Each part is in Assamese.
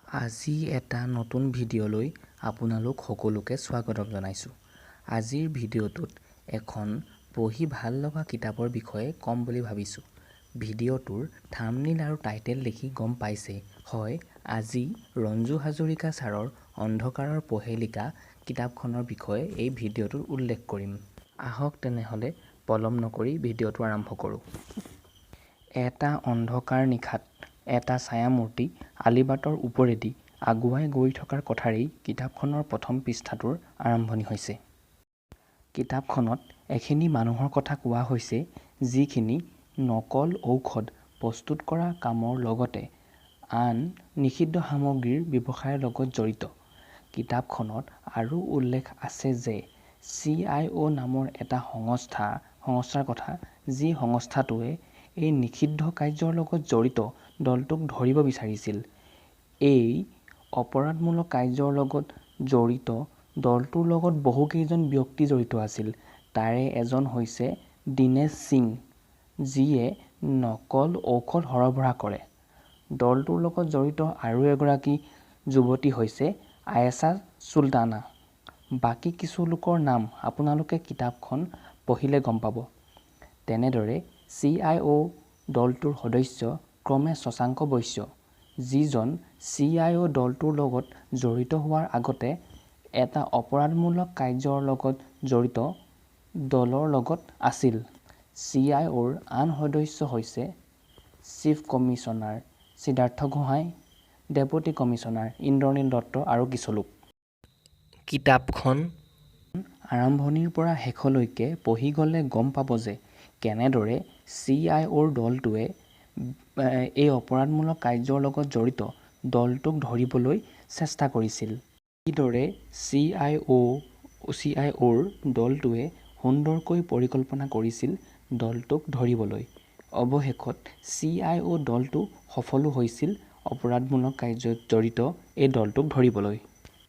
আজি এটা নতুন ভিডিঅ'লৈ আপোনালোক সকলোকে স্বাগতম জনাইছোঁ। আজিৰ ভিডিঅ'টোত এখন পঢ়ি ভাল লগা কিতাপৰ বিষয়ে ক'ম বুলি ভাবিছোঁ। ভিডিঅ'টোৰ থাম্বনেইল আৰু টাইটেল দেখি গম পাইছে, হয় আজি ৰঞ্জু হাজৰিকা ছাৰৰ অন্ধকাৰৰ পহেলিকা কিতাপখনৰ বিষয়ে এই ভিডিঅ'টোত উল্লেখ কৰিম। আহক তেনেহ'লে পলম নকৰি ভিডিঅ'টো আৰম্ভ কৰোঁ। এটা অন্ধকাৰ নিশাত এটা ছায়ামূৰ্তি আলিবাটৰ ওপৰেদি আগুৱাই গৈ থকাৰ কথাৰেই কিতাপখনৰ প্ৰথম পৃষ্ঠাটোৰ আৰম্ভণি হৈছে। কিতাপখনত এখিনি মানুহৰ কথা কোৱা হৈছে যিখিনি নকল ঔষধ প্ৰস্তুত কৰা কামৰ লগতে আন নিষিদ্ধ সামগ্ৰীৰ ব্যৱসায়ৰ লগত জড়িত। কিতাপখনত আৰু উল্লেখ আছে যে CIO নামৰ এটা সংস্থাৰ কথা, যি সংস্থাটোৱে এই নিষিদ্ধ কাৰ্যৰ লগত জড়িত দলটোক ধৰিব বিচাৰিছিল। এই অপৰাধমূলক কাৰ্যৰ লগত জড়িত দলটোৰ লগত বহুকেইজন ব্যক্তি জড়িত আছিল। তাৰে এজন হৈছে দিনেশ সিং, যিয়ে নকল ঔষধ সৰবৰাহ কৰে। দলটোৰ লগত জড়িত আৰু এগৰাকী যুৱতী হৈছে আয়েশা চুলতানা। বাকী কিছু লোকৰ নাম আপোনালোকে কিতাপখন পঢ়িলে গম পাব। তেনেদৰে CIO দলটোৰ সদস্য ক্ৰমে শশাংক বৈশ্য, যিজন CIO দলটোৰ লগত জড়িত হোৱাৰ আগতে এটা অপৰাধমূলক কাৰ্যৰ লগত জড়িত দলৰ লগত আছিল। CIOৰ আন সদস্য হৈছে chief commissioner Siddharth Gohain, deputy commissioner Indranil Dutta আৰু কিছু লোক। কিতাপখন আৰম্ভণিৰ পৰা শেষলৈকে পঢ়ি গ'লে গম পাব যে কেনেদৰে CIOৰ দলটোৱে এই অপৰাধমূলক কাৰ্যৰ লগত জড়িত দলটোক ধৰিবলৈ চেষ্টা কৰিছিল। কিদৰে CIOৰ দলটোৱে সুন্দৰকৈ পৰিকল্পনা কৰিছিল দলটোক ধৰিবলৈ। অৱশেষত CIO দলটো সফলো হৈছিল অপৰাধমূলক কাৰ্যত জড়িত এই দলটোক ধৰিবলৈ।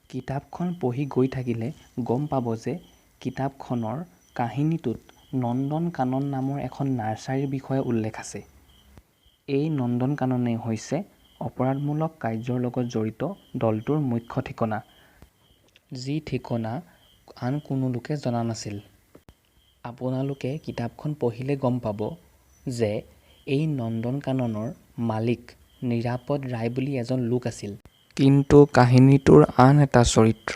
কিতাপখন পঢ়ি গৈ থাকিলে গম পাব যে কিতাপখনৰ কাহিনীটোত নন্দন কানন নামৰ এখন নাৰ্ছাৰীৰ বিষয়ে উল্লেখ আছে। এই নন্দন কাননেই হৈছে অপৰাধমূলক কাৰ্যৰ লগত জড়িত দলটোৰ মুখ্য ঠিকনা, যি ঠিকনা আন কোনো লোকে জনা নাছিল। আপোনালোকে কিতাপখন পঢ়িলে গম পাব যে এই নন্দন কাননৰ মালিক নিৰাপদ ৰায় বুলি এজন লোক আছিল। কিন্তু কাহিনীটোৰ আন এটা চৰিত্ৰ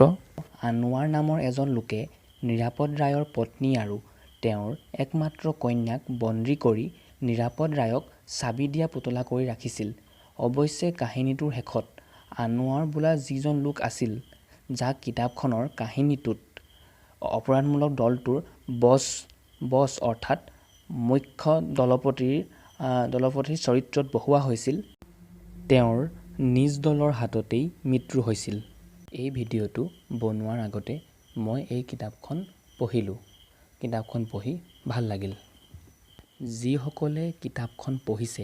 আনোৱাৰ নামৰ এজন লোকে নিৰাপদ ৰায়ৰ পত্নী আৰু তেওঁৰ একমাত্ৰ কন্যাক বন্দী কৰি নিৰাপদ ৰায়ক চাবি দিয়া পুতলা কৰি ৰাখিছিল। অৱশ্যে কাহিনীটোৰ শেষত আনোৱাৰ বোলা যিজন লোক আছিল, যাক কিতাপখনৰ কাহিনীটোত অপৰাধমূলক দলটোৰ বছ অৰ্থাৎ মুখ্য দলপতিৰ চৰিত্ৰত বহুওৱা হৈছিল, তেওঁৰ নিজ দলৰ হাততেই মৃত্যু হৈছিল। এই ভিডিঅ'টো বনোৱাৰ আগতে মই এই কিতাপখন পঢ়িলোঁ। কিতাপখন পঢ়ি ভাল লাগিল। যিসকলে কিতাপখন পঢ়িছে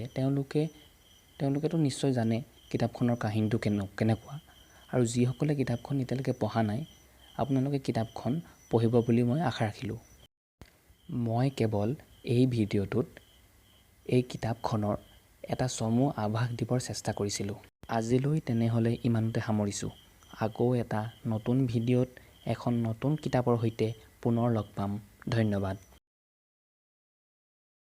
তেওঁলোকেতো নিশ্চয় জানে কিতাপখনৰ কাহিনীটো কেনেকুৱা, আৰু যিসকলে কিতাপখন এতিয়ালৈকে পঢ়া নাই আপোনালোকে কিতাপখন পঢ়িব বুলি মই আশা ৰাখিলোঁ। মই কেৱল এই ভিডিঅ'টোত এই কিতাপখনৰ এটা চমু আভাস দিবৰ চেষ্টা কৰিছিলোঁ। আজিলৈ তেনেহ'লে ইমানতে সামৰিছোঁ। আকৌ এটা নতুন ভিডিঅ'ত এখন নতুন কিতাপৰ সৈতে পুনৰ লগ পাম। ধন্যবাদ।